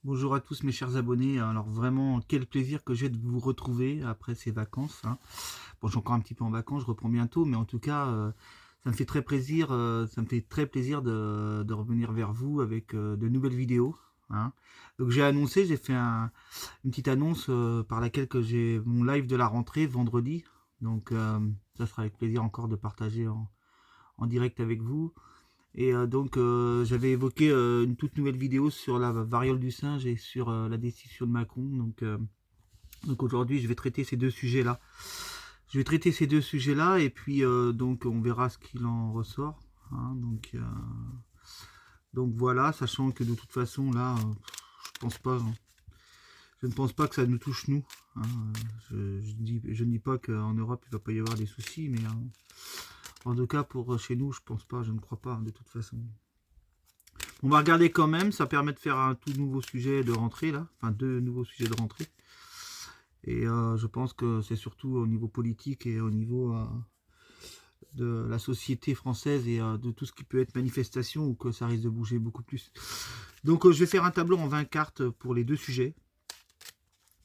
Bonjour à tous mes chers abonnés. Alors vraiment, quel plaisir que j'ai de vous retrouver après ces vacances, hein. Bon, je suis encore un petit peu en vacances, je reprends bientôt, mais en tout cas, ça me fait très plaisir, de revenir vers vous avec de nouvelles vidéos, hein. Donc j'ai annoncé, j'ai fait une petite annonce par laquelle que j'ai mon live de la rentrée vendredi. Donc ça sera avec plaisir encore de partager en direct avec vous. Et j'avais évoqué une toute nouvelle vidéo sur la variole du singe et sur la destitution de Macron. Donc aujourd'hui, je vais traiter ces deux sujets-là. Je vais traiter ces deux sujets-là et puis donc on verra ce qu'il en ressort, hein. Donc voilà, sachant que de toute façon là, je pense pas, hein. Je ne pense pas que ça nous touche nous, hein. Je ne dis pas qu'en Europe il va pas y avoir des soucis, mais en tout cas pour chez nous, je pense pas, je ne crois pas, hein, de toute façon. On va regarder quand même, ça permet de faire un tout nouveau sujet de rentrée là, enfin deux nouveaux sujets de rentrée. Et je pense que c'est surtout au niveau politique et au niveau de la société française et de tout ce qui peut être manifestation où que ça risque de bouger beaucoup plus. Donc je vais faire un tableau en 20 cartes pour les deux sujets.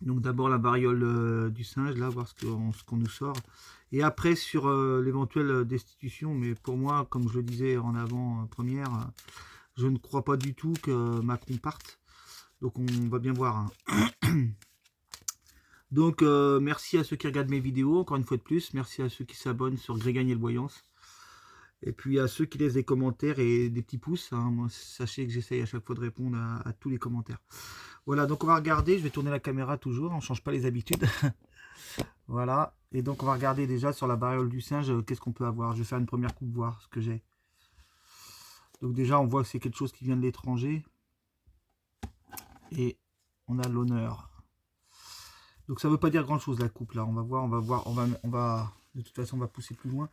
Donc d'abord la variole du singe, là, voir ce qu'on nous sort. Et après sur l'éventuelle destitution, mais pour moi, comme je le disais en avant-première, je ne crois pas du tout que Macron parte. Donc on va bien voir, hein. Donc merci à ceux qui regardent mes vidéos, encore une fois de plus. Merci à ceux qui s'abonnent sur Greg Gagnel Voyance. Et puis à ceux qui laissent des commentaires et des petits pouces, hein. Moi, sachez que j'essaye à chaque fois de répondre à tous les commentaires. Voilà, donc on va regarder. Je vais tourner la caméra toujours, on ne change pas les habitudes. Voilà, et donc on va regarder déjà sur la variole du singe, qu'est-ce qu'on peut avoir. Je vais faire une première coupe, voir ce que j'ai. Donc déjà, on voit que c'est quelque chose qui vient de l'étranger. Et on a l'honneur. Donc ça veut pas dire grand chose la coupe là. On va voir, de toute façon on va pousser plus loin.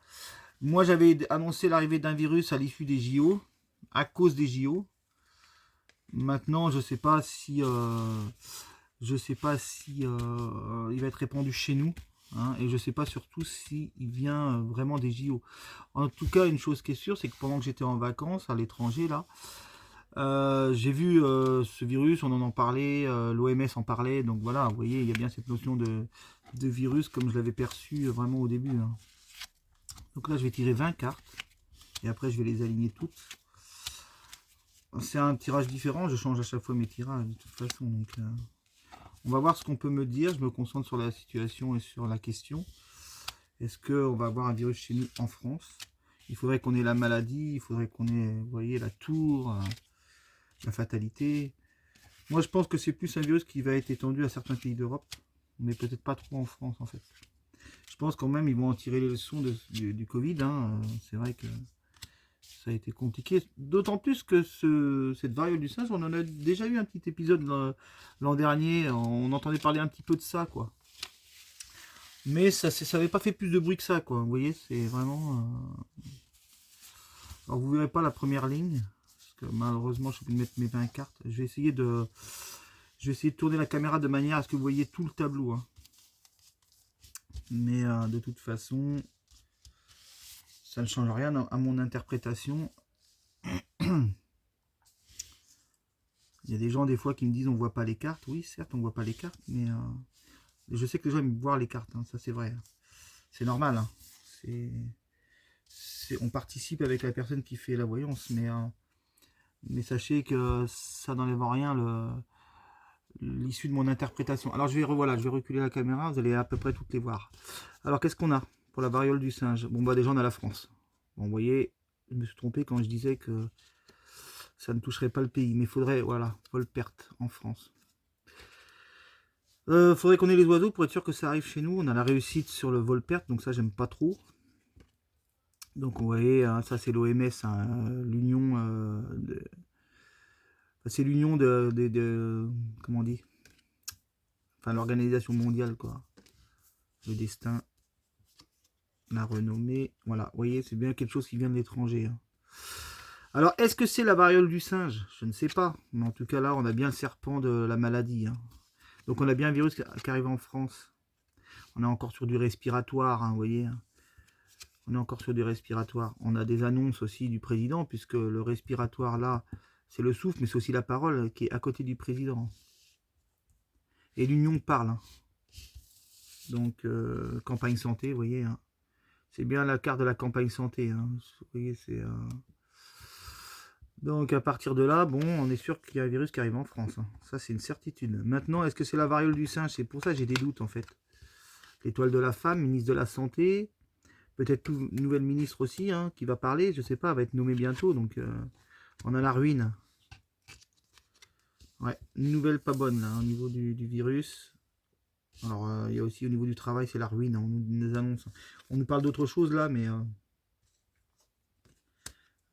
Moi j'avais annoncé l'arrivée d'un virus à l'issue des JO, à cause des JO. Maintenant je sais pas si il va être répandu chez nous, hein, et je sais pas surtout si il vient vraiment des JO. En tout cas une chose qui est sûre, c'est que pendant que j'étais en vacances à l'étranger là, j'ai vu ce virus, on en parlait, l'OMS en parlait, donc voilà, vous voyez, il y a bien cette notion de virus comme je l'avais perçu vraiment au début, hein. Donc là, je vais tirer 20 cartes, et après, je vais les aligner toutes. C'est un tirage différent, je change à chaque fois mes tirages, de toute façon. Donc, on va voir ce qu'on peut me dire, je me concentre sur la situation et sur la question. Est-ce qu'on va avoir un virus chez nous en France? Il faudrait qu'on ait la maladie, il faudrait qu'on ait, vous voyez, la tour, la fatalité. Moi, je pense que c'est plus un virus qui va être étendu à certains pays d'Europe, mais peut-être pas trop en France, en fait. Je pense quand même ils vont en tirer les leçons du Covid, hein. C'est vrai que ça a été compliqué. D'autant plus que cette variole du singe, on en a déjà eu un petit épisode l'an dernier. On entendait parler un petit peu de ça, quoi. Mais ça n'avait pas fait plus de bruit que ça, quoi. Vous voyez, c'est vraiment... Alors, vous verrez pas la première ligne. Parce que malheureusement, je suis obligé de mettre mes 20 cartes. Je vais essayer de tourner la caméra de manière à ce que vous voyez tout le tableau, hein. Mais de toute façon, ça ne change rien à mon interprétation. Il y a des gens des fois qui me disent on voit pas les cartes. Oui, certes, on voit pas les cartes, mais je sais que les gens aiment voir les cartes, hein, ça c'est vrai. C'est normal, hein. On participe avec la personne qui fait la voyance, mais sachez que ça n'enlève en rien l'issue de mon interprétation. Alors voilà, je vais reculer la caméra, vous allez à peu près toutes les voir. Alors qu'est-ce qu'on a pour la variole du singe? Bon bah déjà on a la France. Bon, vous voyez, je me suis trompé quand je disais que ça ne toucherait pas le pays, mais il faudrait, voilà, Volperte en France. Faudrait qu'on ait les oiseaux pour être sûr que ça arrive chez nous. On a la réussite sur le Volperte, donc ça j'aime pas trop. Donc vous voyez, hein, ça c'est l'OMS, hein, l'union, c'est l'union comment on dit, enfin l'organisation mondiale, quoi. Le destin, la renommée, voilà. Vous voyez, c'est bien quelque chose qui vient de l'étranger, hein. Alors, est-ce que c'est la variole du singe? Je ne sais pas. Mais en tout cas, là, on a bien le serpent de la maladie, hein. Donc, on a bien un virus qui arrive en France. On est encore sur du respiratoire, hein, vous voyez. On est encore sur du respiratoire. On a des annonces aussi du président, puisque le respiratoire, là, C'est le souffle, mais c'est aussi la parole qui est à côté du président. Et l'union parle. Hein. Donc, campagne santé, vous voyez. Hein. C'est bien la carte de la campagne santé. Hein. Vous voyez, c'est... Donc, à partir de là, bon, on est sûr qu'il y a un virus qui arrive en France. Hein. Ça, c'est une certitude. Maintenant, est-ce que c'est la variole du singe? C'est pour ça que j'ai des doutes, en fait. L'étoile de la femme, ministre de la Santé. Peut-être une nouvelle ministre aussi, hein, qui va parler. Je sais pas, elle va être nommée bientôt. Donc, on a la ruine. Ouais, une nouvelle pas bonne, là, au niveau du virus. Alors, il y a aussi au niveau du travail, c'est la ruine. Hein, on nous annonce. On nous parle d'autre chose, là, mais...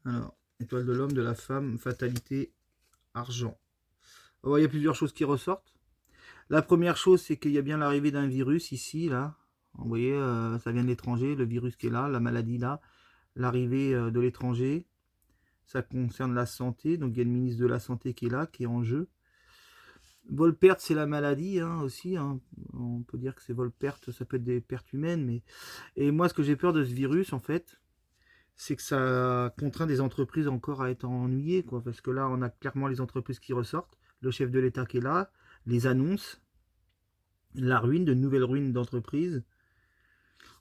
Alors, étoile de l'homme, de la femme, fatalité, argent. Oh, il y a plusieurs choses qui ressortent. La première chose, c'est qu'il y a bien l'arrivée d'un virus ici, là. Vous voyez, ça vient de l'étranger, le virus qui est là, la maladie là, l'arrivée de l'étranger. Ça concerne la santé, donc il y a le ministre de la Santé qui est là, qui est en jeu. Vol-perte, c'est la maladie hein, aussi. Hein. On peut dire que c'est vol-perte, ça peut être des pertes humaines. Mais... Et moi, ce que j'ai peur de ce virus, en fait, c'est que ça contraint des entreprises encore à être ennuyées, quoi. Parce que là, on a clairement les entreprises qui ressortent, le chef de l'État qui est là, les annonces, la ruine, de nouvelles ruines d'entreprises.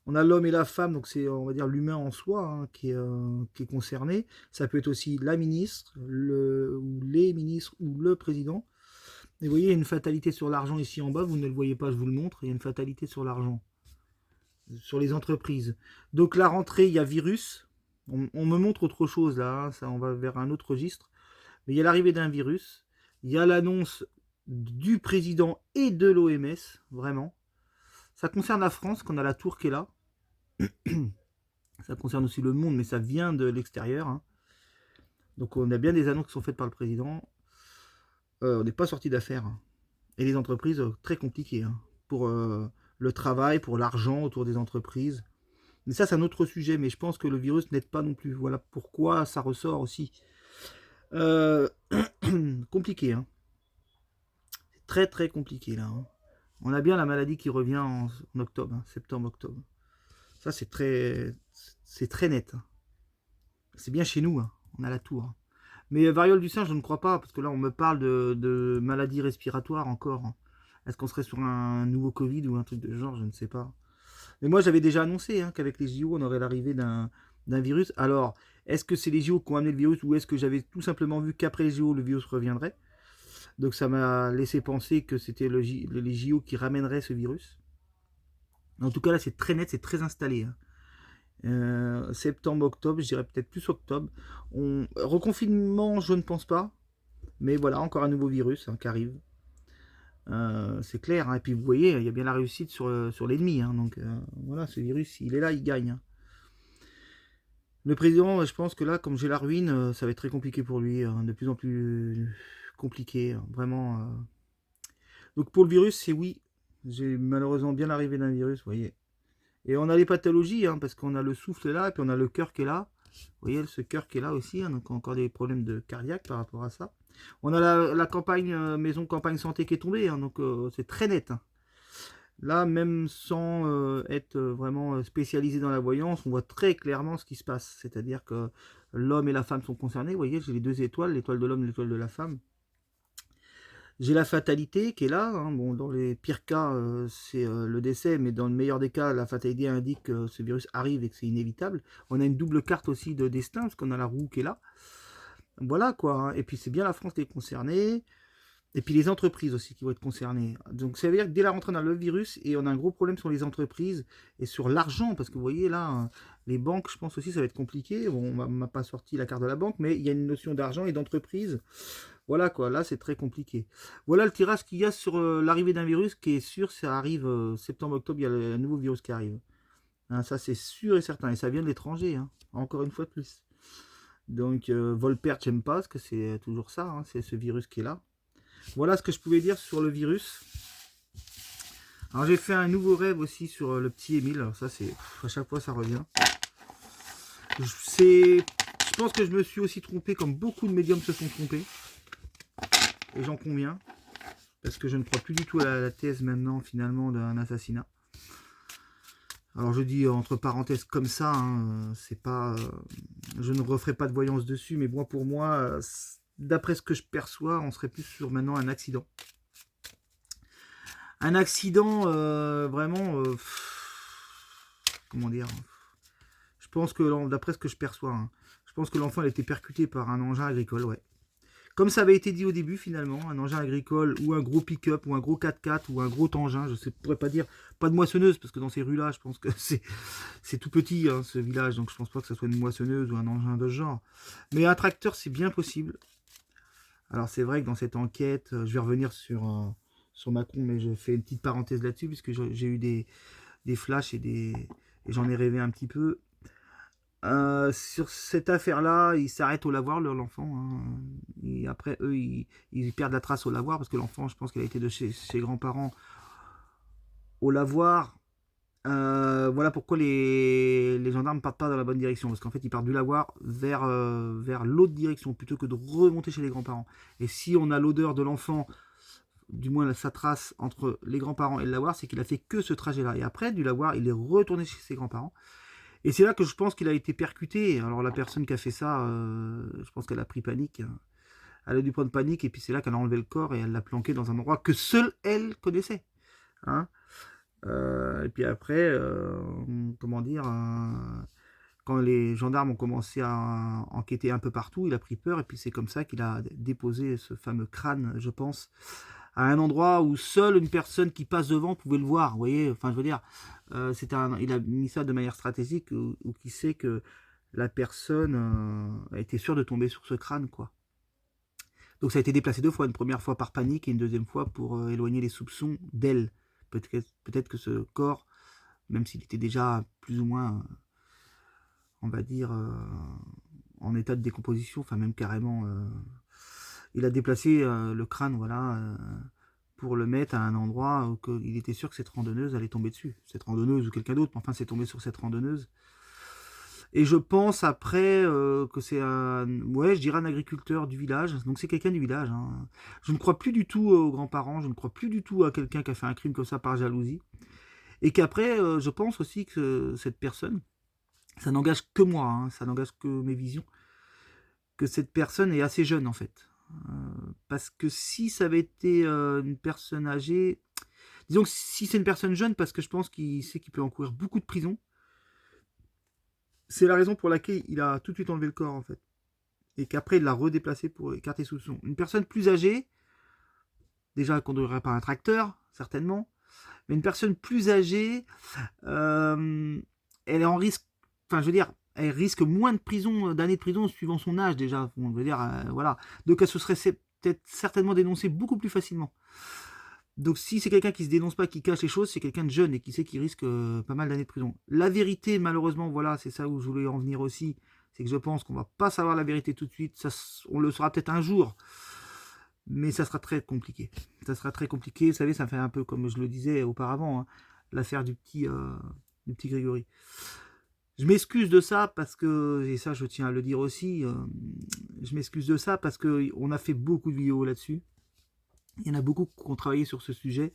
On a l'homme et la femme, donc c'est, on va dire, l'humain en soi hein, qui est concerné. Ça peut être aussi la ministre, ou les ministres, ou le président. Et vous voyez, il y a une fatalité sur l'argent ici en bas, vous ne le voyez pas, je vous le montre, il y a une fatalité sur l'argent, sur les entreprises. Donc la rentrée, il y a virus, on me montre autre chose là, hein, ça, on va vers un autre registre, mais il y a l'arrivée d'un virus, il y a l'annonce du président et de l'OMS, vraiment. Ça concerne la France, qu'on a la tour qui est là, ça concerne aussi le monde, mais ça vient de l'extérieur. Hein. Donc on a bien des annonces qui sont faites par le président, on n'est pas sorti d'affaires. Hein. Et les entreprises, très compliquées. Hein. Pour le travail, pour l'argent autour des entreprises. Mais ça, c'est un autre sujet. Mais je pense que le virus n'aide pas non plus. Voilà pourquoi ça ressort aussi. Compliqué. Hein. C'est très très compliqué là. Hein. On a bien la maladie qui revient en octobre, hein, septembre-octobre. Ça, c'est très net. Hein. C'est bien chez nous. Hein. On a la tour. Hein. Mais variole du singe, je ne crois pas. Parce que là, on me parle de maladies respiratoires encore. Hein. Est-ce qu'on serait sur un nouveau Covid ou un truc de genre? Je ne sais pas. Mais moi, j'avais déjà annoncé hein, qu'avec les JO, on aurait l'arrivée d'un virus. Alors, est-ce que c'est les JO qui ont amené le virus ou est-ce que j'avais tout simplement vu qu'après les JO, le virus reviendrait? Donc, ça m'a laissé penser que c'était les JO qui ramèneraient ce virus. En tout cas, là, c'est très net, c'est très installé. Hein. Septembre, octobre, je dirais peut-être plus octobre. Reconfinement, je ne pense pas. Mais voilà, encore un nouveau virus hein, qui arrive. C'est clair. Hein. Et puis vous voyez, il y a bien la réussite sur l'ennemi. Hein. Donc voilà, ce virus, il est là, il gagne. Hein. Le président, je pense que là, comme j'ai la ruine, ça va être très compliqué pour lui. Hein. De plus en plus compliqué. Hein. Vraiment. Donc pour le virus, c'est oui. J'ai malheureusement bien l'arrivée d'un virus, vous voyez. Et on a les pathologies, hein, parce qu'on a le souffle là, et puis on a le cœur qui est là. Vous voyez, ce cœur qui est là aussi, hein, donc encore des problèmes de cardiaque par rapport à ça. On a la campagne, maison campagne santé qui est tombée, hein, donc c'est très net. Hein. Là, même sans être vraiment spécialisé dans la voyance, on voit très clairement ce qui se passe. C'est-à-dire que l'homme et la femme sont concernés. Vous voyez, j'ai les deux étoiles, l'étoile de l'homme et l'étoile de la femme. J'ai la fatalité qui est là. Hein. Bon, dans les pires cas, c'est le décès, mais dans le meilleur des cas, la fatalité indique que ce virus arrive et que c'est inévitable. On a une double carte aussi de destin, parce qu'on a la roue qui est là. Voilà quoi. Hein. Et puis c'est bien la France qui est concernée. Et puis les entreprises aussi qui vont être concernées. Donc ça veut dire que dès la rentrée, on a le virus et on a un gros problème sur les entreprises et sur l'argent. Parce que vous voyez là, les banques, je pense aussi, ça va être compliqué. Bon, on m'a pas sorti la carte de la banque, mais il y a une notion d'argent et d'entreprise. Voilà quoi, là c'est très compliqué. Voilà le tirage qu'il y a sur l'arrivée d'un virus qui est sûr, ça arrive septembre-octobre, il y a un nouveau virus qui arrive. Hein, ça c'est sûr et certain. Et ça vient de l'étranger, hein, encore une fois de plus. Donc vol-perte, j'aime pas, parce que c'est toujours ça, hein, c'est ce virus qui est là. Voilà ce que je pouvais dire sur le virus. Alors j'ai fait un nouveau rêve aussi sur le petit Émile. Alors ça c'est à chaque fois ça revient. Je pense que je me suis aussi trompé comme beaucoup de médiums se sont trompés. Et j'en conviens. Parce que je ne crois plus du tout à la thèse maintenant finalement d'un assassinat. Alors je dis entre parenthèses comme ça, hein, c'est pas, je ne referai pas de voyance dessus, mais moi pour moi, d'après ce que je perçois, on serait plus sur maintenant un accident. Un accident vraiment, comment dire, je pense que, d'après ce que je perçois, hein, je pense que l'enfant a été percuté par un engin agricole, ouais. Comme ça avait été dit au début, finalement, un engin agricole ou un gros pick-up ou un gros 4x4 ou un gros engin, je ne pourrais pas dire, pas de moissonneuse, parce que dans ces rues-là, je pense que c'est tout petit, hein, ce village, donc je pense pas que ce soit une moissonneuse ou un engin de ce genre. Mais un tracteur, c'est bien possible. Alors c'est vrai que dans cette enquête, je vais revenir sur Macron, mais je fais une petite parenthèse là-dessus, puisque j'ai eu des flashs et j'en ai rêvé un petit peu. Sur cette affaire-là, ils s'arrêtent au lavoir, l'enfant. Hein. Et après, eux, ils perdent la trace au lavoir, parce que l'enfant, je pense qu'elle a été de chez ses grands-parents au lavoir. Voilà pourquoi les gendarmes partent pas dans la bonne direction, parce qu'en fait, ils partent du lavoir vers l'autre direction, plutôt que de remonter chez les grands-parents. Et si on a l'odeur de l'enfant, du moins sa trace entre les grands-parents et le lavoir, c'est qu'il a fait que ce trajet-là. Et après, du lavoir, il est retourné chez ses grands-parents. Et c'est là que je pense qu'il a été percuté. Alors la personne qui a fait ça, je pense qu'elle a pris panique. Elle a dû prendre panique et puis c'est là qu'elle a enlevé le corps et elle l'a planqué dans un endroit que seule elle connaissait. Hein, et puis après, comment dire, quand les gendarmes ont commencé à enquêter un peu partout, il a pris peur et puis c'est comme ça qu'il a déposé ce fameux crâne, je pense, à un endroit où seule une personne qui passe devant pouvait le voir. Vous voyez, enfin je veux dire, il a mis ça de manière stratégique ou qui sait que la personne a été sûre de tomber sur ce crâne, quoi. Donc ça a été déplacé 2 fois, une première fois par panique et une deuxième fois pour éloigner les soupçons d'elle. Peut-être que ce corps, même s'il était déjà plus ou moins, on va dire, en état de décomposition, enfin même carrément, il a déplacé le crâne, voilà, pour le mettre à un endroit où il était sûr que cette randonneuse allait tomber dessus. Cette randonneuse ou quelqu'un d'autre, mais enfin c'est tombé sur cette randonneuse. Et je pense après que c'est ouais, je dirais un agriculteur du village. Donc c'est quelqu'un du village. Hein. Je ne crois plus du tout aux grands-parents. Je ne crois plus du tout à quelqu'un qui a fait un crime comme ça par jalousie. Et qu'après, je pense aussi que cette personne, ça n'engage que moi, hein, ça n'engage que mes visions, que cette personne est assez jeune en fait. Parce que si ça avait été une personne âgée, disons que si c'est une personne jeune, parce que je pense qu'il sait qu'il peut encourir beaucoup de prison, c'est la raison pour laquelle il a tout de suite enlevé le corps en fait. Et qu'après il l'a redéplacé pour écarter soupçon. Une personne plus âgée, déjà elle ne conduirait pas un tracteur, certainement, mais une personne plus âgée, elle est en risque, enfin je veux dire, elle risque moins de prison, d'années de prison suivant son âge déjà. On veut dire, voilà. Donc elle se serait peut-être certainement dénoncée beaucoup plus facilement. Donc si c'est quelqu'un qui se dénonce pas, qui cache les choses, c'est quelqu'un de jeune et qui sait qu'il risque pas mal d'années de prison. La vérité, malheureusement, voilà, c'est ça où je voulais en venir aussi, c'est que je pense qu'on va pas savoir la vérité tout de suite. Ça, on le saura peut-être un jour, mais ça sera très compliqué. Ça sera très compliqué. Vous savez, ça fait un peu comme je le disais auparavant, hein, l'affaire du petit Grégory. Je m'excuse de ça parce que, et ça je tiens à le dire aussi, je m'excuse de ça parce qu'on a fait beaucoup de vidéos là-dessus. Il y en a beaucoup qui ont travaillé sur ce sujet,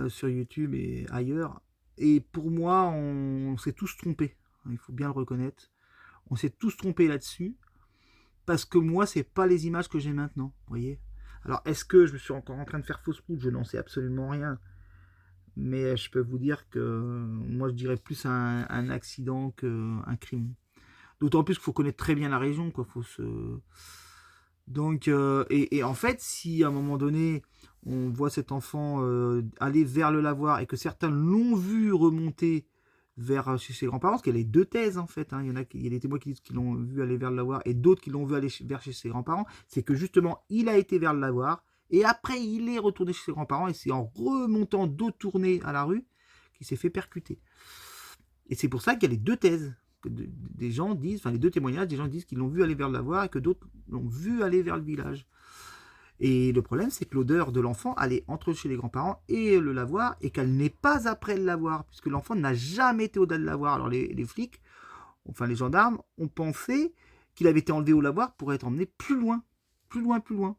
sur YouTube et ailleurs. Et pour moi, on s'est tous trompés. Il faut bien le reconnaître. On s'est tous trompés là-dessus. Parce que moi, c'est pas les images que j'ai maintenant. Vous voyez. Alors, est-ce que je me suis encore en train de faire fausse route? Je n'en sais absolument rien. Mais je peux vous dire que moi, je dirais plus un accident qu'un crime. D'autant plus qu'il faut connaître très bien la région. Quoi. Faut se... Donc, et en fait, si à un moment donné, on voit cet enfant aller vers le lavoir et que certains l'ont vu remonter vers chez ses grands-parents, parce qu'il y a les deux thèses en fait, hein. Il y a des témoins qui disent qu'ils l'ont vu aller vers le lavoir et d'autres qui l'ont vu aller vers chez ses grands-parents, c'est que justement, il a été vers le lavoir et après, il est retourné chez ses grands-parents et c'est en remontant dos tourné à la rue qu'il s'est fait percuter. Et c'est pour ça qu'il y a les deux thèses. Que des gens disent, enfin les deux témoignages, des gens disent qu'ils l'ont vu aller vers le lavoir et que d'autres l'ont vu aller vers le village. Et le problème, c'est que l'odeur de l'enfant allait entre chez les grands-parents et le lavoir et qu'elle n'est pas après le lavoir, puisque l'enfant n'a jamais été au-delà de lavoir. Alors les flics, enfin les gendarmes, ont pensé qu'il avait été enlevé au lavoir pour être emmené plus loin, plus loin, plus loin.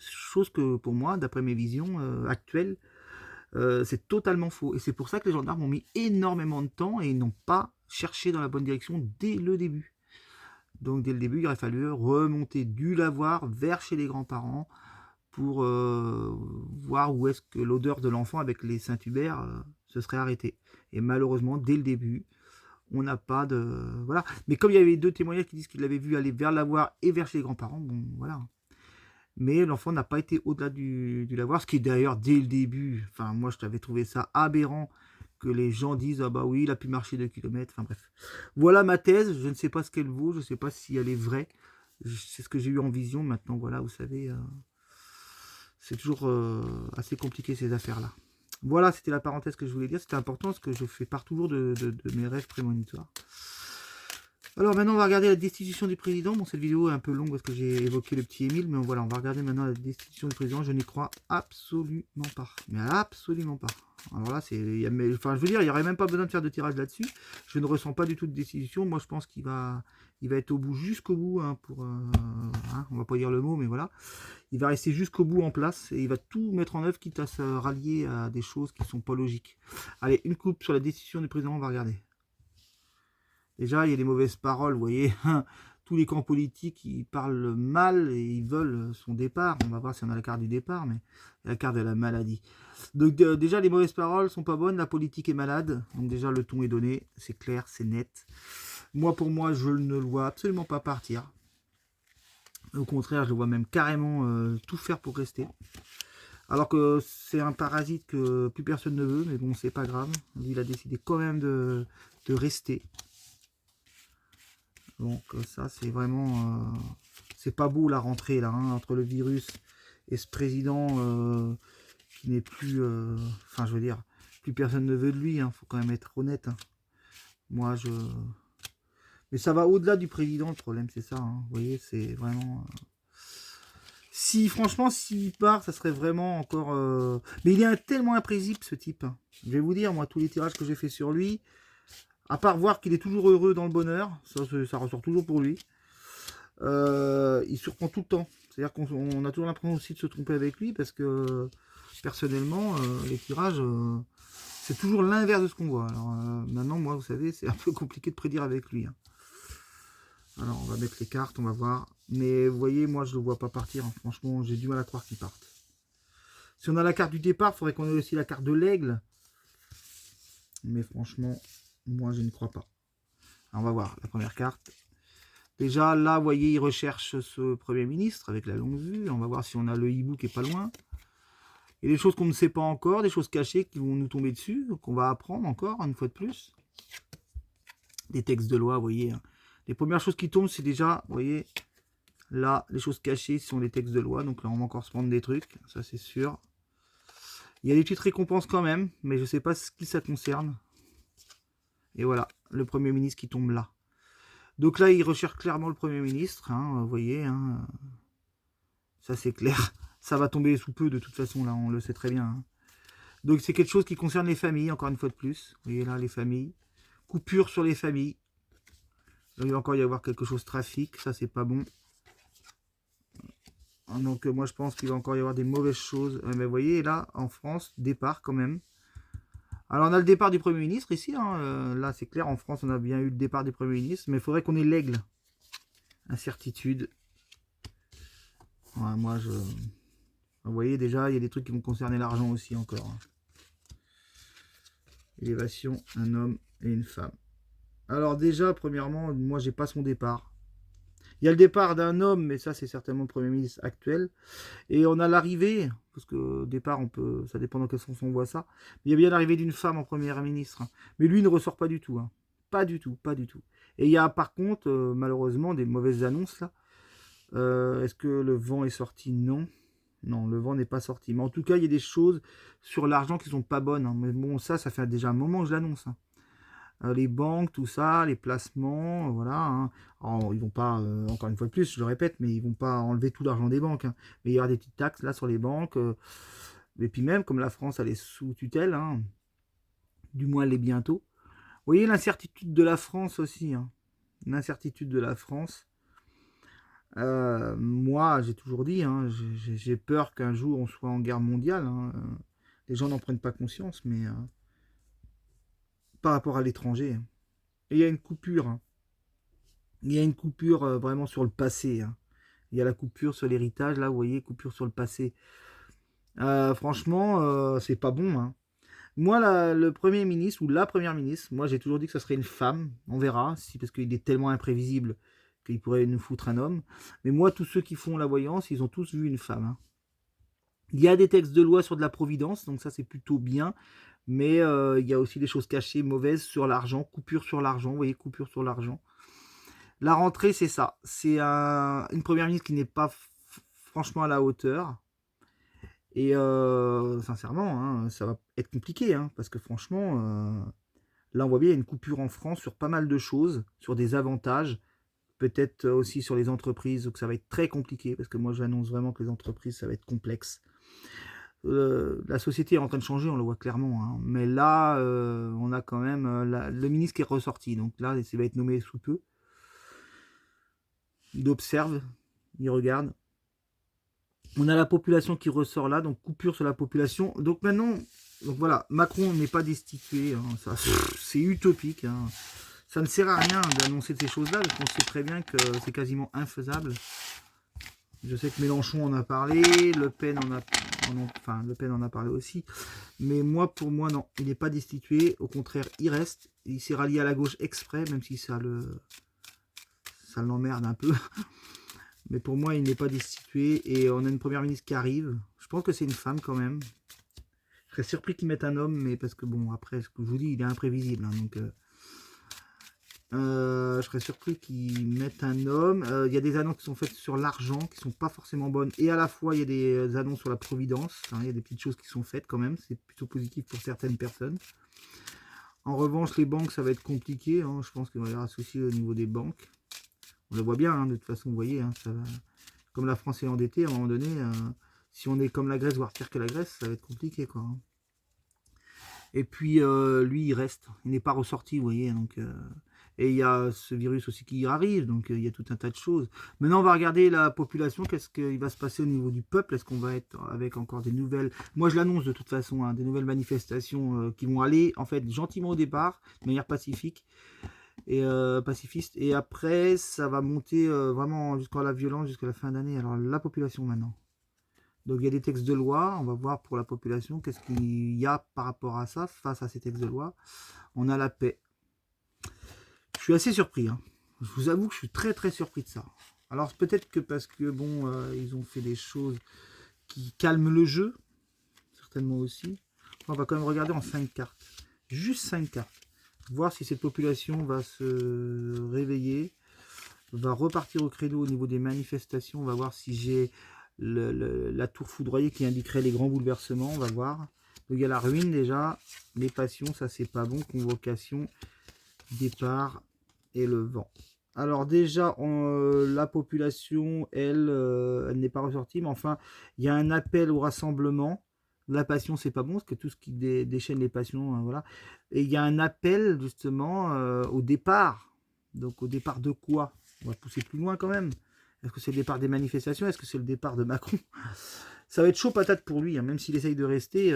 Chose que pour moi, d'après mes visions actuelles, c'est totalement faux. Et c'est pour ça que les gendarmes ont mis énormément de temps et n'ont pas cherché dans la bonne direction dès le début. Donc dès le début, il aurait fallu remonter du lavoir vers chez les grands-parents pour voir où est-ce que l'odeur de l'enfant avec les Saint-Hubert se serait arrêtée. Et malheureusement, dès le début, on n'a pas de... Voilà. Mais comme il y avait deux témoignages qui disent qu'il l'avait vu aller vers le lavoir et vers chez les grands-parents, bon, voilà. Mais l'enfant n'a pas été au-delà du lavoir, ce qui est d'ailleurs dès le début, enfin moi je t'avais trouvé ça aberrant que les gens disent ah bah oui il a pu marcher 2 kilomètres, enfin bref. Voilà ma thèse, je ne sais pas ce qu'elle vaut, je ne sais pas si elle est vraie, c'est ce que j'ai eu en vision, maintenant voilà vous savez, c'est toujours assez compliqué ces affaires-là. Voilà, c'était la parenthèse que je voulais dire, c'était important parce que je fais part toujours de mes rêves prémonitoires. Alors maintenant on va regarder la destitution du président. Bon cette vidéo est un peu longue parce que j'ai évoqué le petit Émile, mais voilà on va regarder maintenant la destitution du président. Je n'y crois absolument pas, mais absolument pas. Alors là c'est, enfin je veux dire il n'y aurait même pas besoin de faire de tirage là-dessus. Je ne ressens pas du tout de destitution. Moi je pense qu'il va être au bout jusqu'au bout hein, pour, on va pas dire le mot mais voilà. Il va rester jusqu'au bout en place et il va tout mettre en œuvre quitte à se rallier à des choses qui sont pas logiques. Allez une coupe sur la destitution du président, on va regarder. Déjà, il y a des mauvaises paroles, vous voyez. Tous les camps politiques, ils parlent mal et ils veulent son départ. On va voir si on a la carte du départ, mais la carte de la maladie. Donc déjà, les mauvaises paroles sont pas bonnes. La politique est malade. Donc déjà, le ton est donné. C'est clair, c'est net. Moi, pour moi, je ne le vois absolument pas partir. Au contraire, je le vois même carrément tout faire pour rester. Alors que c'est un parasite que plus personne ne veut, mais bon, c'est pas grave. Lui, il a décidé quand même de rester. Donc ça c'est vraiment c'est pas beau la rentrée là hein, entre le virus et ce président qui n'est plus enfin je veux dire plus personne ne veut de lui hein, faut quand même être honnête hein. Moi je mais ça va au-delà du président, le problème c'est ça hein. Vous voyez c'est vraiment si franchement s'il part ça serait vraiment encore mais il est tellement imprévisible ce type hein. Je vais vous dire moi tous les tirages que j'ai fait sur lui, à part voir qu'il est toujours heureux dans le bonheur, ça ressort toujours pour lui. Il surprend tout le temps. C'est-à-dire qu'on a toujours l'impression aussi de se tromper avec lui parce que personnellement, les tirages, c'est toujours l'inverse de ce qu'on voit. Alors maintenant, moi, vous savez, c'est un peu compliqué de prédire avec lui. Hein. Alors, on va mettre les cartes, on va voir. Mais vous voyez, moi, je ne le vois pas partir. Hein. Franchement, j'ai du mal à croire qu'il parte. Si on a la carte du départ, il faudrait qu'on ait aussi la carte de l'aigle. Mais franchement, moi, je n'y crois pas. Alors, on va voir la première carte. Déjà, là, vous voyez, il recherche ce Premier ministre avec la longue vue. On va voir si on a le hibou qui est pas loin. Il y a des choses qu'on ne sait pas encore, des choses cachées qui vont nous tomber dessus, qu'on va apprendre encore, une fois de plus. Des textes de loi, vous voyez. Hein. Les premières choses qui tombent, c'est déjà, vous voyez, là, les choses cachées sont les textes de loi. Donc là, on va encore se prendre des trucs, ça c'est sûr. Il y a des petites récompenses quand même, mais je ne sais pas ce qui ça concerne. Et voilà, le Premier ministre qui tombe là. Donc là, il recherche clairement le Premier ministre, hein, vous voyez, hein, ça c'est clair. Ça va tomber sous peu de toute façon, là, on le sait très bien. Hein. Donc c'est quelque chose qui concerne les familles, encore une fois de plus. Vous voyez là, les familles. Coupure sur les familles. Donc, il va encore y avoir quelque chose de trafic, ça c'est pas bon. Donc moi je pense qu'il va encore y avoir des mauvaises choses. Mais vous voyez là, en France, départ quand même. Alors on a le départ du Premier ministre ici, hein. Là c'est clair, en France on a bien eu le départ du Premier ministre, mais il faudrait qu'on ait l'aigle. Incertitude. Ouais, moi je... Vous voyez déjà, il y a des trucs qui vont concerner l'argent aussi encore. Hein. Élévation, un homme et une femme. Alors déjà, premièrement, moi j'ai pas son départ. Il y a le départ d'un homme, mais ça c'est certainement le Premier ministre actuel. Et on a l'arrivée, parce que au départ, on peut, ça dépend dans quel sens on voit ça. Mais il y a bien l'arrivée d'une femme en Premier ministre. Hein. Mais lui ne ressort pas du tout. Hein. Pas du tout, pas du tout. Et il y a par contre, malheureusement, des mauvaises annonces là. Est-ce que le vent est sorti? Non. Non, le vent n'est pas sorti. Mais en tout cas, il y a des choses sur l'argent qui sont pas bonnes. Hein. Mais bon, ça fait déjà un moment que je l'annonce. Hein. Les banques, tout ça, les placements, voilà. Hein. Alors, ils vont pas, encore une fois de plus, je le répète, mais ils vont pas enlever tout l'argent des banques. Hein. Mais il y aura des petites taxes là sur les banques. Et puis même, comme la France, elle est sous tutelle, hein, du moins elle l'est bientôt. Vous voyez l'incertitude de la France aussi. Hein. L'incertitude de la France. Moi, j'ai toujours dit, hein, j'ai peur qu'un jour on soit en guerre mondiale. Hein. Les gens n'en prennent pas conscience, mais par rapport à l'étranger. Et il y a une coupure. Hein. Il y a une coupure vraiment sur le passé. Hein. Il y a la coupure sur l'héritage, là, vous voyez, coupure sur le passé. Franchement, c'est pas bon. Hein. Moi, le Premier ministre, ou la Première ministre, moi j'ai toujours dit que ça serait une femme. On verra, si, parce qu'il est tellement imprévisible qu'il pourrait nous foutre un homme. Mais moi, tous ceux qui font la voyance, ils ont tous vu une femme. Hein. Il y a des textes de loi sur de la providence, donc ça c'est plutôt bien. Mais il y a aussi des choses cachées, mauvaises sur l'argent, coupure sur l'argent, vous voyez, coupure sur l'argent. La rentrée, c'est ça. C'est une première ministre qui n'est pas franchement à la hauteur. Et sincèrement, hein, ça va être compliqué, hein, parce que franchement, là on voit bien il y a une coupure en France sur pas mal de choses, sur des avantages, peut-être aussi sur les entreprises, donc ça va être très compliqué, parce que moi j'annonce vraiment que les entreprises, ça va être complexe. La société est en train de changer, on le voit clairement, hein, mais là, on a quand même le ministre qui est ressorti, donc là, il va être nommé sous peu. Il observe, il regarde. On a la population qui ressort là, donc coupure sur la population. Donc maintenant, donc voilà, Macron n'est pas destitué, hein, ça, c'est utopique. Hein. Ça ne sert à rien d'annoncer ces choses-là, parce qu'on sait très bien que c'est quasiment infaisable. Je sais que Mélenchon en a parlé, Le Pen Le Pen en a parlé aussi. Mais moi, pour moi, non, il n'est pas destitué. Au contraire, il reste. Il s'est rallié à la gauche exprès, même si ça l'emmerde un peu. Mais pour moi, il n'est pas destitué. Et on a une première ministre qui arrive. Je pense que c'est une femme quand même. Je serais surpris qu'ils mettent un homme, mais parce que bon, après, ce que je vous dis, il est imprévisible. Hein, donc, je serais surpris qu'ils mettent un homme. Il y a des annonces qui sont faites sur l'argent, qui sont pas forcément bonnes. Et à la fois, il y a des annonces sur la providence. Hein, il y a des petites choses qui sont faites quand même. C'est plutôt positif pour certaines personnes. En revanche, les banques, ça va être compliqué. Hein, je pense qu'il va y avoir un souci au niveau des banques. On le voit bien, hein, de toute façon, vous voyez, hein, ça va... comme la France est endettée, à un moment donné, si on est comme la Grèce, voire pire que la Grèce, ça va être compliqué, quoi. Hein. Et puis, lui, il reste, il n'est pas ressorti, vous voyez, donc... et il y a ce virus aussi qui arrive, donc il y a tout un tas de choses. Maintenant, on va regarder la population, qu'est-ce qu'il va se passer au niveau du peuple, est-ce qu'on va être avec encore des nouvelles... Moi, je l'annonce de toute façon, hein, des nouvelles manifestations qui vont aller, en fait, gentiment au départ, de manière pacifique, et pacifiste, et après ça va monter vraiment jusqu'à la violence jusqu'à la fin d'année. Alors la population maintenant, donc il y a des textes de loi, on va voir pour la population qu'est-ce qu'il y a par rapport à ça, face à ces textes de loi. On a la paix. Je suis assez surpris, hein. Je vous avoue que je suis très très surpris de ça. Alors peut-être que parce que bon, ils ont fait des choses qui calment le jeu, certainement aussi. On va quand même regarder en 5 cartes, juste 5 cartes, voir si cette population va se réveiller, va repartir au credo au niveau des manifestations. On va voir si j'ai la tour foudroyée qui indiquerait les grands bouleversements. On va voir. Donc il y a la ruine déjà, les passions, ça c'est pas bon, convocation, départ et le vent. Alors déjà, la population, elle n'est pas ressortie, mais enfin, il y a un appel au rassemblement. La passion, c'est pas bon, parce que tout ce qui déchaîne les passions, hein, voilà. Et il y a un appel justement au départ. Donc au départ de quoi? On va pousser plus loin quand même. Est-ce que c'est le départ des manifestations? Est-ce que c'est le départ de Macron? Ça va être chaud patate pour lui, hein. Même s'il essaye de rester,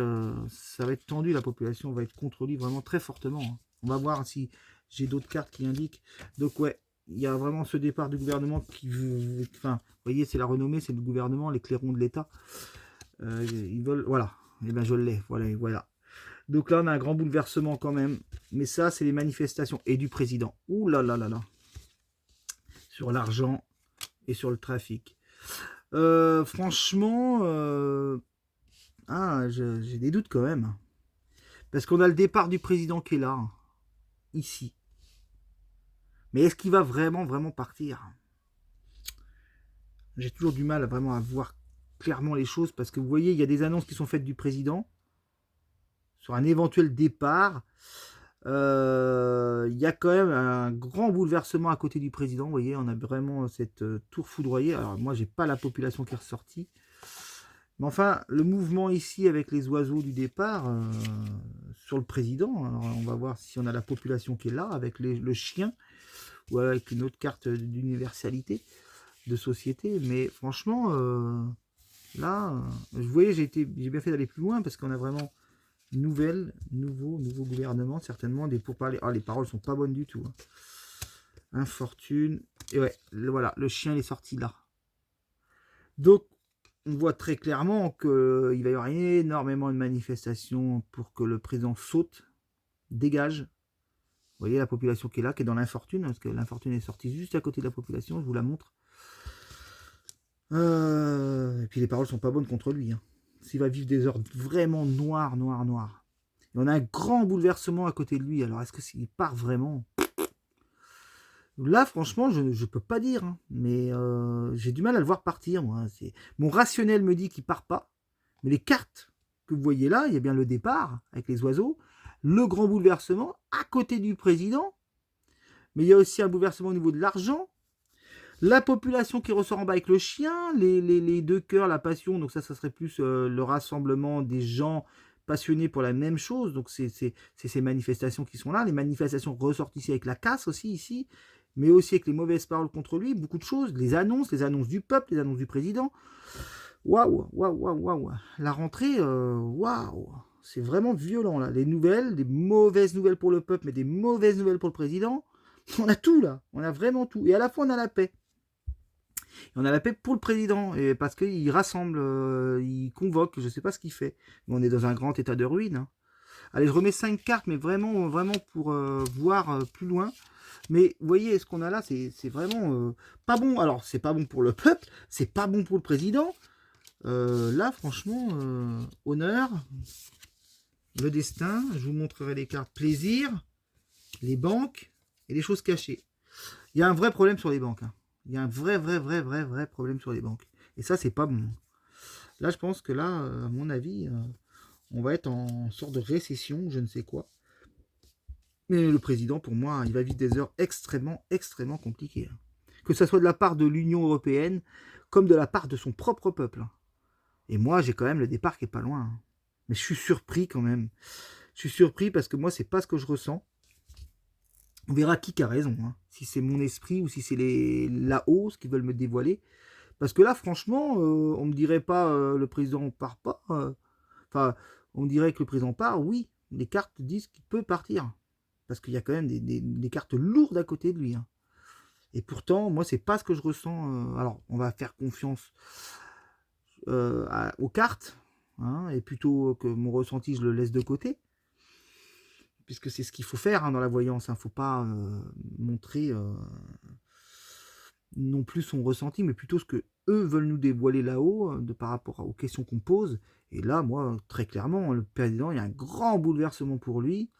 ça va être tendu, la population va être contre lui vraiment très fortement. Hein. On va voir si j'ai d'autres cartes qui indiquent. Donc ouais, il y a vraiment ce départ du gouvernement qui veut... Enfin, vous voyez, c'est la renommée, c'est le gouvernement, les clairons de l'État. Ils veulent... Voilà, et ben je l'ai, voilà. Donc là, on a un grand bouleversement quand même. Mais ça, c'est les manifestations. Et du président. Ouh là là là là. Sur l'argent et sur le trafic. Franchement, j'ai des doutes quand même. Parce qu'on a le départ du président qui est là, ici. Mais est-ce qu'il va vraiment, vraiment partir? J'ai toujours du mal à voir clairement les choses, parce que vous voyez, il y a des annonces qui sont faites du président sur un éventuel départ. Il y a quand même un grand bouleversement à côté du président. Vous voyez, on a vraiment cette tour foudroyée. Alors moi, j'ai pas la population qui est ressortie. Mais enfin, le mouvement ici avec les oiseaux du départ sur le président. Alors, on va voir si on a la population qui est là avec le chien ou avec une autre carte d'universalité, de société. Mais franchement, là, vous voyez, j'ai bien fait d'aller plus loin parce qu'on a vraiment nouveau gouvernement, certainement des pourparlers. Ah, les paroles sont pas bonnes du tout. Hein. Infortune, Et ouais, voilà, le chien il est sorti là. Donc, on voit très clairement qu'il va y avoir énormément de manifestations pour que le président saute, dégage. Vous voyez la population qui est là, qui est dans l'infortune, parce que l'infortune est sortie juste à côté de la population, je vous la montre. Et puis les paroles sont pas bonnes contre lui. Hein. S'il va vivre des heures vraiment noires, noires, noires. Et on a un grand bouleversement à côté de lui. Alors est-ce qu'il part vraiment? Là, franchement, je ne peux pas dire. Hein. Mais j'ai du mal à le voir partir. Moi. Mon rationnel me dit qu'il part pas. Mais les cartes que vous voyez là, il y a bien le départ avec les oiseaux, le grand bouleversement à côté du président. Mais il y a aussi un bouleversement au niveau de l'argent. La population qui ressort en bas avec le chien, les deux cœurs, la passion, donc ça serait plus le rassemblement des gens passionnés pour la même chose, donc c'est ces manifestations qui sont là, les manifestations ressortent ici avec la casse aussi ici, mais aussi avec les mauvaises paroles contre lui, beaucoup de choses, les annonces du peuple, les annonces du président, waouh, waouh, waouh, waouh, la rentrée, waouh, c'est vraiment violent là, les nouvelles, des mauvaises nouvelles pour le peuple, mais des mauvaises nouvelles pour le président, on a tout là, on a vraiment tout, et à la fois on a la paix. Et on a la paix pour le président, et parce qu'il rassemble, il convoque, je ne sais pas ce qu'il fait. Mais on est dans un grand état de ruine. Hein. Allez, je remets 5 cartes, mais vraiment, vraiment pour voir plus loin. Mais vous voyez, ce qu'on a là, c'est vraiment pas bon. Alors, c'est pas bon pour le peuple, c'est pas bon pour le président. Là, franchement, honneur, le destin, je vous montrerai les cartes plaisir, les banques et les choses cachées. Il y a un vrai problème sur les banques. Hein. Il y a un vrai problème sur les banques. Et ça, c'est pas bon. Là, je pense que là, à mon avis, on va être en sorte de récession, je ne sais quoi. Mais le président, pour moi, il va vivre des heures extrêmement compliquées. Hein. Que ce soit de la part de l'Union européenne, comme de la part de son propre peuple. Hein. Et moi, j'ai quand même le départ qui est pas loin. Hein. Mais je suis surpris quand même. Je suis surpris parce que moi, c'est pas ce que je ressens. On verra qui a raison, hein. Si c'est mon esprit ou si c'est la hausse qui veulent me dévoiler. Parce que là, franchement, on me dirait pas le président part pas. Enfin, on dirait que le président part, oui. Les cartes disent qu'il peut partir. Parce qu'il y a quand même des cartes lourdes à côté de lui. Hein. Et pourtant, moi, c'est pas ce que je ressens. Alors, on va faire confiance aux cartes. Hein, et plutôt que mon ressenti, je le laisse de côté. Puisque c'est ce qu'il faut faire hein, dans la voyance. Il ne faut pas montrer non plus son ressenti, mais plutôt ce que eux veulent nous dévoiler là-haut par rapport aux questions qu'on pose. Et là, moi, très clairement, le président, il y a un grand bouleversement pour lui.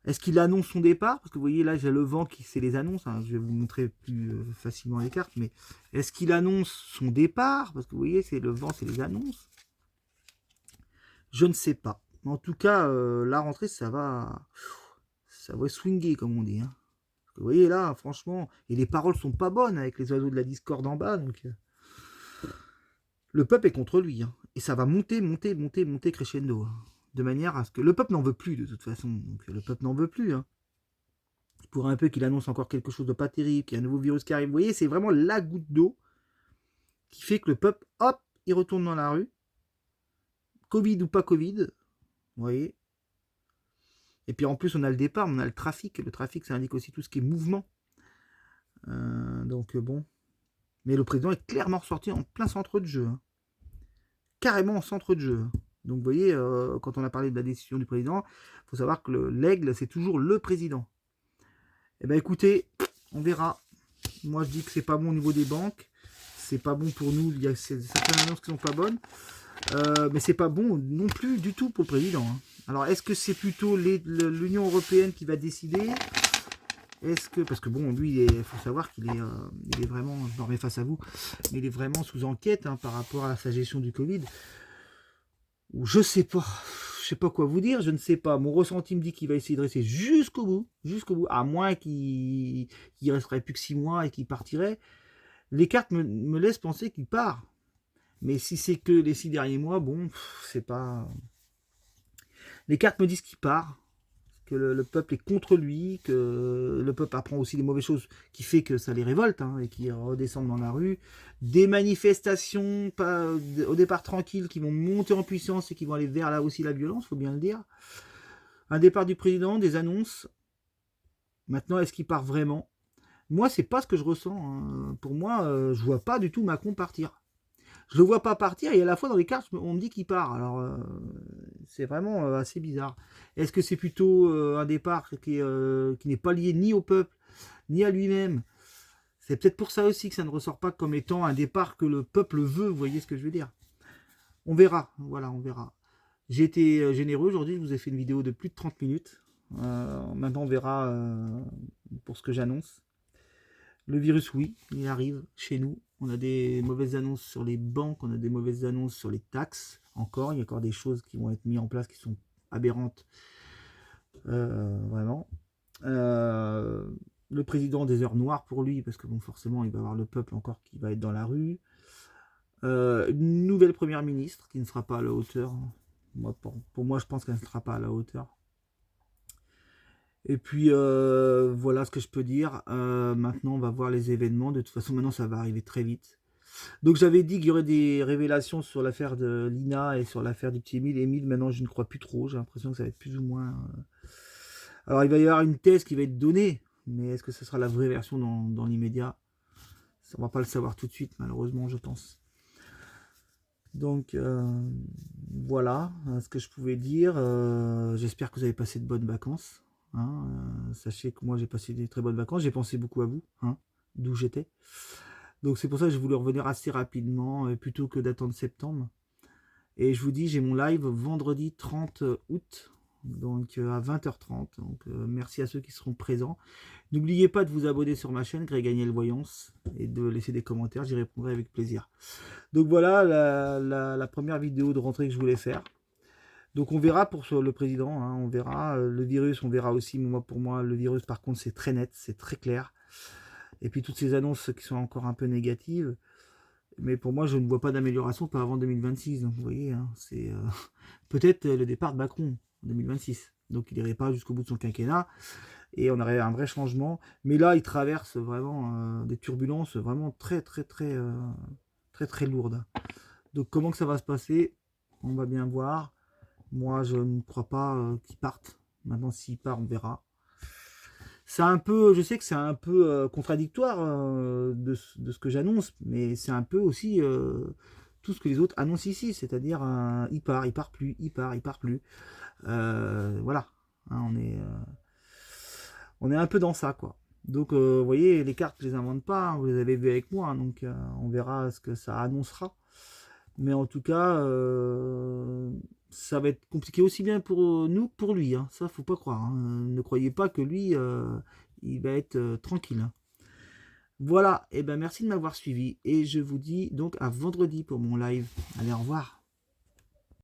Est-ce qu'il annonce son départ? Parce que vous voyez, là, j'ai le vent qui c'est les annonces. Hein, je vais vous montrer plus facilement les cartes. Mais est-ce qu'il annonce son départ? Parce que vous voyez, c'est le vent, c'est les annonces. Je ne sais pas. En tout cas, la rentrée, ça va swinguer, comme on dit. Hein. Vous voyez là, franchement, et les paroles sont pas bonnes avec les oiseaux de la discorde en bas, donc le peuple est contre lui, hein. Et ça va monter crescendo, hein. De manière à ce que le peuple n'en veut plus de toute façon, donc le peuple n'en veut plus. Hein. Il pourrait un peu qu'il annonce encore quelque chose de pas terrible, qu'il y a un nouveau virus qui arrive. Vous voyez, c'est vraiment la goutte d'eau qui fait que le peuple, hop, il retourne dans la rue, Covid ou pas Covid, vous voyez. Et puis en plus, on a le départ, on a le trafic. Le trafic, ça indique aussi tout ce qui est mouvement. Donc bon. Mais le président est clairement ressorti en plein centre de jeu. Hein. Carrément en centre de jeu. Donc vous voyez, quand on a parlé de la décision du président, il faut savoir que l'aigle, c'est toujours le président. Eh bien écoutez, on verra. Moi je dis que c'est pas bon au niveau des banques. C'est pas bon pour nous. Il y a certaines annonces qui sont pas bonnes. Mais c'est pas bon non plus du tout pour le président. Hein. Alors, est-ce que c'est plutôt l'Union européenne qui va décider? Est-ce que, parce que bon, lui, il faut savoir qu'il est vraiment, je me remets face à vous, mais il est vraiment sous enquête hein, par rapport à sa gestion du Covid. Je sais pas quoi vous dire, je ne sais pas. Mon ressenti me dit qu'il va essayer de rester jusqu'au bout, à moins qu'il resterait plus que 6 mois et qu'il partirait. Les cartes me laissent penser qu'il part. Mais si c'est que les 6 derniers mois, bon, c'est pas... Les cartes me disent qu'il part, que le peuple est contre lui, que le peuple apprend aussi des mauvaises choses qui fait que ça les révolte hein, et qu'ils redescendent dans la rue. Des manifestations pas, au départ tranquilles qui vont monter en puissance et qui vont aller vers là aussi la violence, il faut bien le dire. Un départ du président, des annonces. Maintenant, est-ce qu'il part vraiment? Moi, c'est pas ce que je ressens. Hein. Pour moi, je vois pas du tout Macron partir. Je le vois pas partir et à la fois dans les cartes, on me dit qu'il part. Alors, c'est vraiment assez bizarre. Est-ce que c'est plutôt un départ qui n'est pas lié ni au peuple, ni à lui-même? C'est peut-être pour ça aussi que ça ne ressort pas comme étant un départ que le peuple veut, vous voyez ce que je veux dire? On verra, voilà, on verra. J'ai été généreux aujourd'hui, je vous ai fait une vidéo de plus de 30 minutes. Maintenant, on verra pour ce que j'annonce. Le virus, oui, il arrive chez nous. On a des mauvaises annonces sur les banques, on a des mauvaises annonces sur les taxes. Encore, il y a encore des choses qui vont être mises en place qui sont aberrantes. Vraiment. Le président, des heures noires pour lui, parce que bon, forcément, il va y avoir le peuple encore qui va être dans la rue. Une nouvelle première ministre qui ne sera pas à la hauteur. Moi, pour moi, je pense qu'elle ne sera pas à la hauteur. Et puis voilà ce que je peux dire. Maintenant, on va voir les événements. De toute façon, maintenant, ça va arriver très vite. Donc, j'avais dit qu'il y aurait des révélations sur l'affaire de Lina et sur l'affaire du petit Émile. Émile, maintenant, je ne crois plus trop. J'ai l'impression que ça va être plus ou moins. Alors, il va y avoir une thèse qui va être donnée, mais est-ce que ce sera la vraie version dans l'immédiat? On va pas le savoir tout de suite, malheureusement, je pense. Donc voilà ce que je pouvais dire. J'espère que vous avez passé de bonnes vacances. Hein. Sachez que moi j'ai passé des très bonnes vacances. J'ai pensé beaucoup à vous, hein, d'où j'étais. Donc c'est pour ça que je voulais revenir assez rapidement plutôt que d'attendre septembre. Et je vous dis, j'ai mon live vendredi 30 août, donc à 20h30. Donc merci à ceux qui seront présents. N'oubliez pas de vous abonner sur ma chaîne Greg Agnel Voyance et de laisser des commentaires, j'y répondrai avec plaisir. Donc voilà la première vidéo de rentrée que je voulais faire. Donc on verra pour le président, hein, on verra le virus, on verra aussi. Moi, pour moi, le virus, par contre, c'est très net, c'est très clair. Et puis toutes ces annonces qui sont encore un peu négatives. Mais pour moi, je ne vois pas d'amélioration pas avant 2026. Donc vous voyez, hein, c'est peut-être le départ de Macron en 2026. Donc il n'irait pas jusqu'au bout de son quinquennat. Et on aurait un vrai changement. Mais là, il traverse vraiment des turbulences vraiment très lourdes. Donc comment que ça va se passer? On va bien voir. Moi, je ne crois pas qu'il parte. Maintenant, s'il part, on verra. C'est un peu, je sais que c'est un peu contradictoire de ce que j'annonce, mais c'est un peu aussi tout ce que les autres annoncent ici, c'est-à-dire il part plus, il part plus. Voilà, hein, on est un peu dans ça, quoi. Donc, vous voyez, les cartes, je les invente pas, hein, vous les avez vues avec moi, hein, donc on verra ce que ça annoncera. Mais en tout cas, ça va être compliqué aussi bien pour nous que pour lui. Hein. Ça, faut pas croire. Hein. Ne croyez pas que lui, il va être tranquille. Hein. Voilà, et ben merci de m'avoir suivi. Et je vous dis donc à vendredi pour mon live. Allez, au revoir.